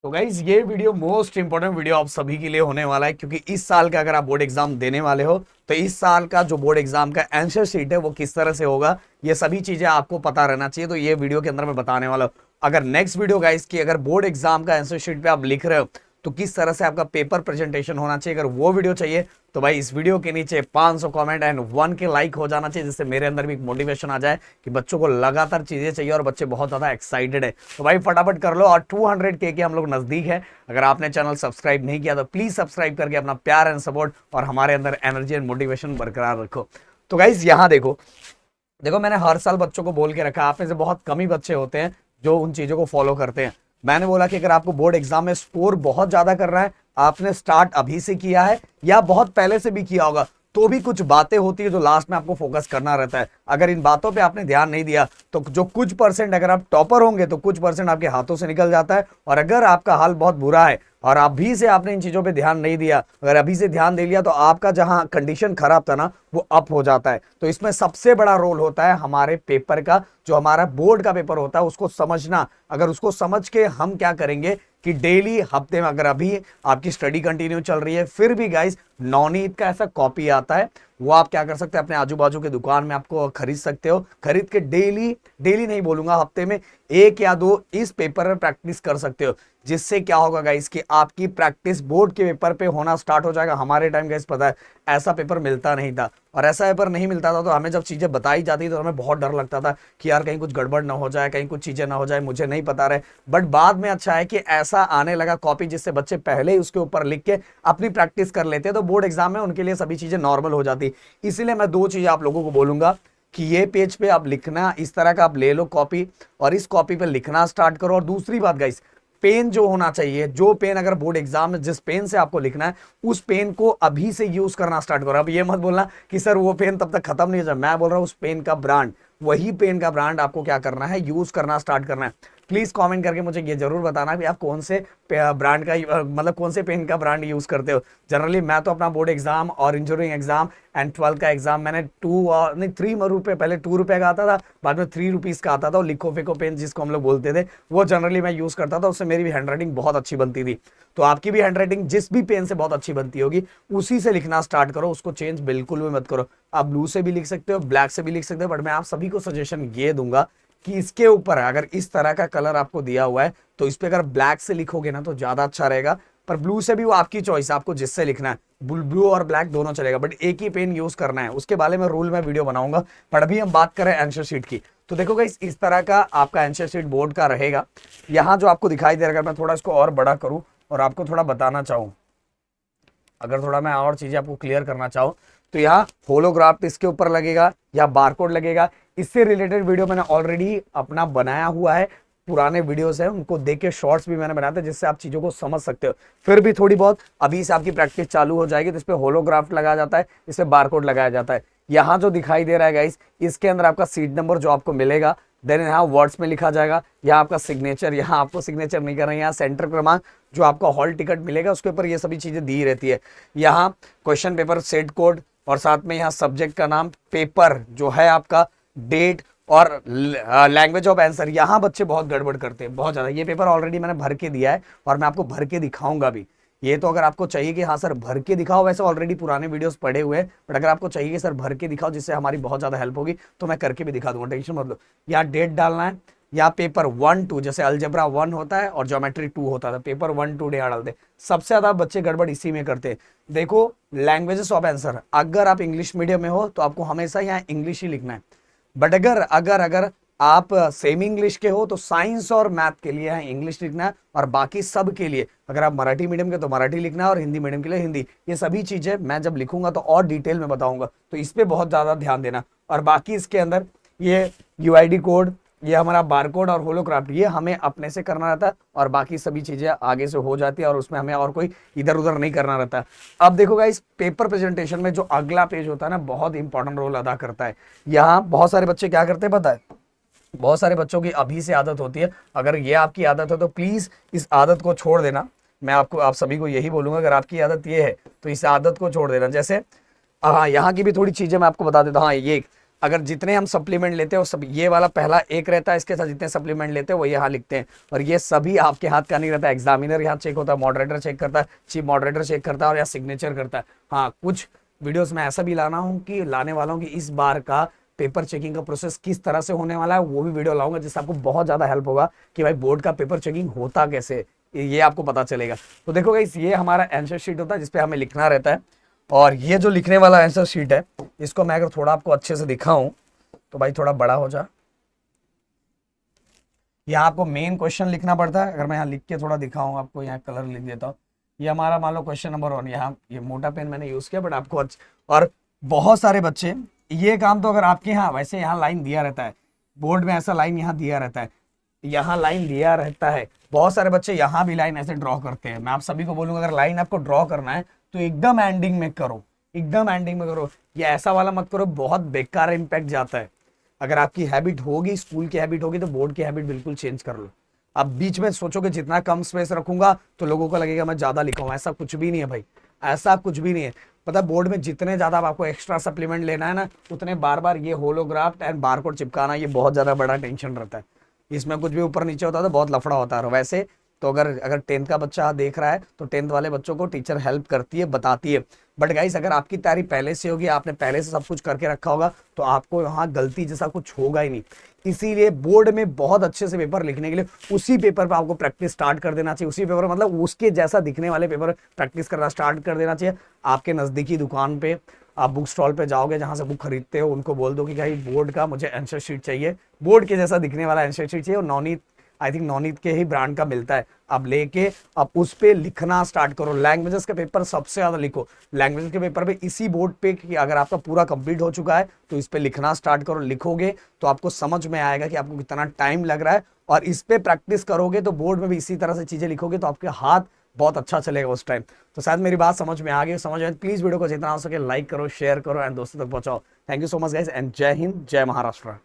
तो गाइज ये video most important video आप सभी के लिए होने वाला है, क्योंकि इस साल का अगर आप बोर्ड एग्जाम देने वाले हो तो इस साल का जो बोर्ड एग्जाम का आंसर शीट है वो किस तरह से होगा, ये सभी चीजें आपको पता रहना चाहिए। तो ये वीडियो के अंदर मैं बताने वाला हूं। अगर नेक्स्ट वीडियो गाइज की अगर बोर्ड एग्जाम का आंसर शीट पे आप लिख रहे हो तो किस तरह से आपका पेपर प्रेजेंटेशन होना चाहिए, अगर वो वीडियो चाहिए तो भाई इस वीडियो के नीचे 500 कमेंट एंड 1 के लाइक हो जाना चाहिए, जिससे मेरे अंदर भी एक मोटिवेशन आ जाए कि बच्चों को लगातार चीजें चाहिए और बच्चे बहुत ज्यादा एक्साइटेड है। तो भाई फटाफट कर लो। और 200 के हम लोग नजदीक है। अगर आपने चैनल सब्सक्राइब नहीं किया तो प्लीज सब्सक्राइब करके अपना प्यार एंड सपोर्ट और हमारे अंदर एनर्जी एंड मोटिवेशन बरकरार रखो। तो गाइज यहाँ देखो देखो मैंने हर साल बच्चों को बोल के रखा, आप में से बहुत कम ही बच्चे होते हैं जो उन चीजों को फॉलो करते हैं। मैंने बोला कि अगर आपको बोर्ड एग्जाम में स्कोर बहुत ज्यादा करना है, आपने स्टार्ट अभी से किया है या बहुत पहले से भी किया होगा, तो भी कुछ बातें होती है जो लास्ट में आपको फोकस करना रहता है। अगर इन बातों पे आपने ध्यान नहीं दिया तो जो कुछ परसेंट, अगर आप टॉपर होंगे तो कुछ परसेंट आपके हाथों से निकल जाता है। और अगर आपका हाल बहुत बुरा है और अभी से आपने इन चीजों पे ध्यान नहीं दिया, अगर अभी से ध्यान दे लिया तो आपका जहां कंडीशन खराब था ना वो अप हो जाता है। तो इसमें सबसे बड़ा रोल होता है हमारे पेपर का, जो हमारा बोर्ड का पेपर होता है उसको समझना। अगर उसको समझ के हम क्या करेंगे कि डेली हफ्ते में, अगर अभी आपकी स्टडी कंटिन्यू चल रही है फिर भी गाइस नवनीत का ऐसा कॉपी आता है, वो आप क्या कर सकते हैं, अपने आजू बाजू के दुकान में आपको खरीद सकते हो। खरीद के डेली डेली नहीं बोलूंगा, हफ्ते में 1 या 2 इस पेपर में प्रैक्टिस कर सकते हो। जिससे क्या होगा गाइस कि आपकी प्रैक्टिस बोर्ड के पेपर पे होना स्टार्ट हो जाएगा। हमारे टाइम गाइस पता है ऐसा पेपर मिलता नहीं था, और ऐसा पेपर नहीं मिलता था तो हमें जब चीजें बताई जाती तो हमें बहुत डर लगता था कि यार कहीं कुछ गड़बड़ ना हो जाए, कहीं कुछ चीजें ना हो जाए, मुझे नहीं पता रहे। बट बाद में अच्छा है कि ऐसा आने लगा कॉपी, जिससे बच्चे पहले ही उसके ऊपर लिख के अपनी प्रैक्टिस कर लेते हैं, तो बोर्ड एग्जाम में उनके लिए सभी चीजें नॉर्मल हो जाती। इसीलिए मैं 2 चीजें आप लोगों को बोलूंगा कि ये पेज पे आप लिखना, इस तरह का आप ले लो कॉपी और इस कॉपी पे लिखना स्टार्ट करो। और दूसरी बात गाइस, पेन जो होना चाहिए, जो पेन अगर बोर्ड एग्जाम में जिस पेन से आपको लिखना है उस पेन को अभी से यूज करना स्टार्ट करो। अब ये मत बोलना कि सर वो पेन तब तक खत्म नहीं हो जाए, मैं बोल रहा हूं उस पेन का ब्रांड, वही पेन का ब्रांड आपको क्या करना है, यूज करना स्टार्ट करना है। प्लीज कमेंट करके मुझे ये जरूर बताना कि आप कौन से ब्रांड का मतलब कौन से पेन का ब्रांड यूज करते हो। जनरली मैं तो अपना बोर्ड एग्जाम और इंजीनियरिंग एग्जाम एंड 12th का एग्जाम मैंने 3 रुपए, पहले 2 रुपए का आता था, बाद में 3 रुपीज का आता था, लिखो फेको पेन जिसको हम लोग बोलते थे, वो जनरली मैं यूज करता था। उससे मेरी भी हैंडराइटिंग बहुत अच्छी बनती थी। तो आपकी भी हैंडराइटिंग जिस भी पेन से बहुत अच्छी बनती होगी उसी से लिखना स्टार्ट करो, उसको चेंज बिल्कुल भी मत करो। आप ब्लू से भी लिख सकते हो, ब्लैक से भी लिख सकते हो, बट मैं आप सभी को सजेशन ये दूंगा कि इसके ऊपर अगर इस तरह का कलर आपको दिया हुआ है तो इस पे अगर ब्लैक से लिखोगे ना तो ज्यादा अच्छा रहेगा। पर ब्लू से भी वो आपकी चॉइस है, आपको जिससे लिखना है, ब्लू और ब्लैक दोनों चलेगा, बट एक ही पेन यूज करना है। उसके बारे में रूल में वीडियो बनाऊंगा, पर अभी हम बात करें आंसर शीट की। तो देखो गाइस इस तरह का आपका आंसर शीट बोर्ड का रहेगा। यहाँ जो आपको दिखाई दे रहा है, मैं थोड़ा इसको और बड़ा करूं और आपको थोड़ा बताना चाहूँ, अगर थोड़ा मैं और चीजें आपको क्लियर करना चाहूँ तो यहाँ होलोग्राफ इसके ऊपर लगेगा या बारकोड लगेगा। इससे रिलेटेड वीडियो मैंने ऑलरेडी अपना बनाया हुआ है, पुराने वीडियोस है उनको देख के शॉर्ट्स भी मैंने बनाया था, जिससे आप चीजों को समझ सकते हो। फिर भी थोड़ी बहुत अभी से आपकी प्रैक्टिस चालू हो जाएगी। तो इस पे होलोग्राफ लगाया जाता है, इस पे बारकोड लगाया जाता है। यहाँ जो दिखाई दे रहा है गाइस, इसके अंदर आपका सीट नंबर जो आपको मिलेगा, देन यहाँ वर्ड्स में लिखा जाएगा, यहाँ आपका सिग्नेचर, यहाँ आपको सिग्नेचर नहीं करना है, यहाँ सेंटर क्रमांक, जो आपका हॉल टिकट मिलेगा उसके ऊपर ये सभी चीजें दी रहती है। यहाँ क्वेश्चन पेपर सेट कोड और साथ में यहाँ सब्जेक्ट का नाम, पेपर जो है आपका, डेट और लैंग्वेज ऑफ आंसर। यहाँ बच्चे बहुत गड़बड़ करते हैं, बहुत ज्यादा। ये पेपर ऑलरेडी मैंने भर के दिया है और मैं आपको भर के दिखाऊंगा भी। ये तो अगर आपको चाहिए कि हाँ सर भर के दिखाओ, वैसे ऑलरेडी पुराने वीडियोस पड़े हुए हैं, बट अगर आपको चाहिए कि सर भर के दिखाओ जिससे हमारी बहुत ज्यादा हेल्प होगी तो मैं करके भी दिखा दूंगा, टेंशन मत लो। यहाँ डेट डालना है, या पेपर 1 2, जैसे अलजेब्रा 1 होता है और ज्योमेट्री 2 होता था, पेपर 1 2 यहाँ डालते। सबसे ज्यादा बच्चे गड़बड़ इसी में करते हैं। देखो लैंग्वेजेस ऑफ आंसर, अगर आप इंग्लिश मीडियम में हो तो आपको हमेशा यहाँ इंग्लिश ही लिखना है। बट अगर अगर अगर आप सेमी इंग्लिश के हो तो साइंस और मैथ के लिए यहाँ इंग्लिश लिखना है, और बाकी सब के लिए अगर आप मराठी मीडियम के तो मराठी लिखना है, और हिंदी मीडियम के लिए हिंदी। ये सभी चीजें मैं जब लिखूंगा तो और डिटेल में बताऊंगा, तो इस पे बहुत ज्यादा ध्यान देना। और बाकी इसके अंदर ये यूआईडी कोड, ये हमारा बारकोड और होलोग्राफ, ये हमें अपने से करना रहता है, और बाकी सभी चीजें आगे से हो जाती है और उसमें हमें और कोई इधर उधर नहीं करना रहता है। अब देखो गाइस पेपर प्रेजेंटेशन में जो अगला पेज होता है ना, बहुत इंपॉर्टेंट रोल अदा करता है। यहाँ बहुत सारे बच्चे क्या करते हैं पता है, बहुत सारे बच्चों की अभी से आदत होती है। अगर ये आपकी आदत है तो प्लीज इस आदत को छोड़ देना। मैं आपको आप सभी को यही बोलूंगा, अगर आपकी आदत ये है तो इस आदत को छोड़ देना। जैसे हाँ, यहाँ की भी थोड़ी चीजें मैं आपको बता देता हूँ। हाँ, ये अगर जितने हम सप्लीमेंट लेते हैं वो सब, ये वाला पहला एक रहता है, इसके साथ जितने सप्लीमेंट लेते हैं वो यहाँ लिखते हैं, और ये सभी आपके हाथ का नहीं रहता है। एग्जामिनर यहाँ चेक होता है, मॉडरेटर चेक करता है, चीफ मॉडरेटर चेक करता है, और यहाँ सिग्नेचर करता है। हाँ, कुछ वीडियोस में ऐसा भी लाने वाला हूँ कि इस बार का पेपर चेकिंग का प्रोसेस किस तरह से होने वाला है, वो भी वीडियो लाऊंगा, जिससे आपको बहुत ज्यादा हेल्प होगा कि भाई बोर्ड का पेपर चेकिंग होता कैसे, ये आपको पता चलेगा। तो देखो गाइस, ये हमारा आंसर शीट होता है जिसपे हमें लिखना रहता है, और ये जो लिखने वाला आंसर शीट है, इसको मैं अगर थोड़ा आपको अच्छे से दिखाऊं तो भाई थोड़ा बड़ा हो जा, यहाँ आपको मेन क्वेश्चन लिखना पड़ता है। अगर मैं यहाँ लिख के थोड़ा दिखाऊं आपको, यहाँ कलर लिख देता हूँ, ये हमारा मान लो क्वेश्चन नंबर 1, यहाँ ये मोटा पेन मैंने यूज किया, बट आपको और बहुत सारे बच्चे ये काम तो अगर आपके यहाँ वैसे यहाँ लाइन दिया रहता है, बोर्ड में ऐसा लाइन यहाँ दिया रहता है, यहाँ लाइन दिया रहता है, बहुत सारे बच्चे यहाँ भी लाइन ऐसे ड्रॉ करते हैं। मैं आप सभी को बोलूंगा, अगर लाइन आपको ड्रॉ करना है तो एकदम एंडिंग में करो, एकदम एंडिंग में करो, ये ऐसा वाला मत करो, बहुत बेकार इंपैक्ट जाता है। अगर आपकी हैबिट होगी, स्कूल की हैबिट होगी, तो बोर्ड की हैबिट बिल्कुल चेंज कर लो। आप बीच में सोचोगे जितना कम स्पेस रखूंगा तो लोगों को लगेगा मैं ज्यादा लिखा हूं, ऐसा कुछ भी नहीं है भाई, ऐसा कुछ भी नहीं है। पता है, बोर्ड में जितने ज्यादा आपको एक्स्ट्रा सप्लीमेंट लेना है ना, उतने बार बार ये होलोग्राफ एंड बारकोड चिपकाना, ये बहुत ज्यादा बड़ा टेंशन रहता है। इसमें कुछ भी ऊपर नीचे होता है तो बहुत लफड़ा होता है। वैसे तो अगर 10th का बच्चा देख रहा है तो 10th वाले बच्चों को टीचर हेल्प करती है, बताती है। बट गाइस, अगर आपकी तैयारी पहले से होगी, आपने पहले से सब कुछ करके रखा होगा, तो आपको यहाँ गलती जैसा कुछ होगा ही नहीं। इसीलिए बोर्ड में बहुत अच्छे से पेपर लिखने के लिए उसी पेपर पर आपको प्रैक्टिस स्टार्ट कर देना चाहिए, उसी पेपर मतलब उसके जैसा दिखने वाले पेपर प्रैक्टिस करना स्टार्ट कर देना चाहिए। आपके नजदीकी दुकान पे, आप बुक स्टॉल पे जाओगे, जहां से बुक खरीदते हो, उनको बोल दो कि भाई बोर्ड का मुझे आंसर शीट चाहिए, बोर्ड के जैसा दिखने वाला आंसर शीट चाहिए, और नवनीत, आई थिंक नवनीत के ही ब्रांड का मिलता है। अब लेके अब उस पे लिखना स्टार्ट करो। लैंग्वेजेस का पेपर सबसे ज्यादा लिखो, लैंग्वेजेस के पेपर पे इसी बोर्ड पे कि अगर आपका पूरा कंप्लीट हो चुका है तो इस पे लिखना स्टार्ट करो। लिखोगे तो आपको समझ में आएगा कि आपको कितना टाइम लग रहा है, और इस पे प्रैक्टिस करोगे तो बोर्ड में भी इसी तरह से चीजें लिखोगे तो आपके हाथ बहुत अच्छा चलेगा उस टाइम। तो शायद मेरी बात समझ में आ गई, समझ में प्लीज वीडियो को जितना हो सके लाइक करो, शेयर करो एंड दोस्तों तक पहुंचाओ। Thank you so much guys, and जय हिंद, जय महाराष्ट्र।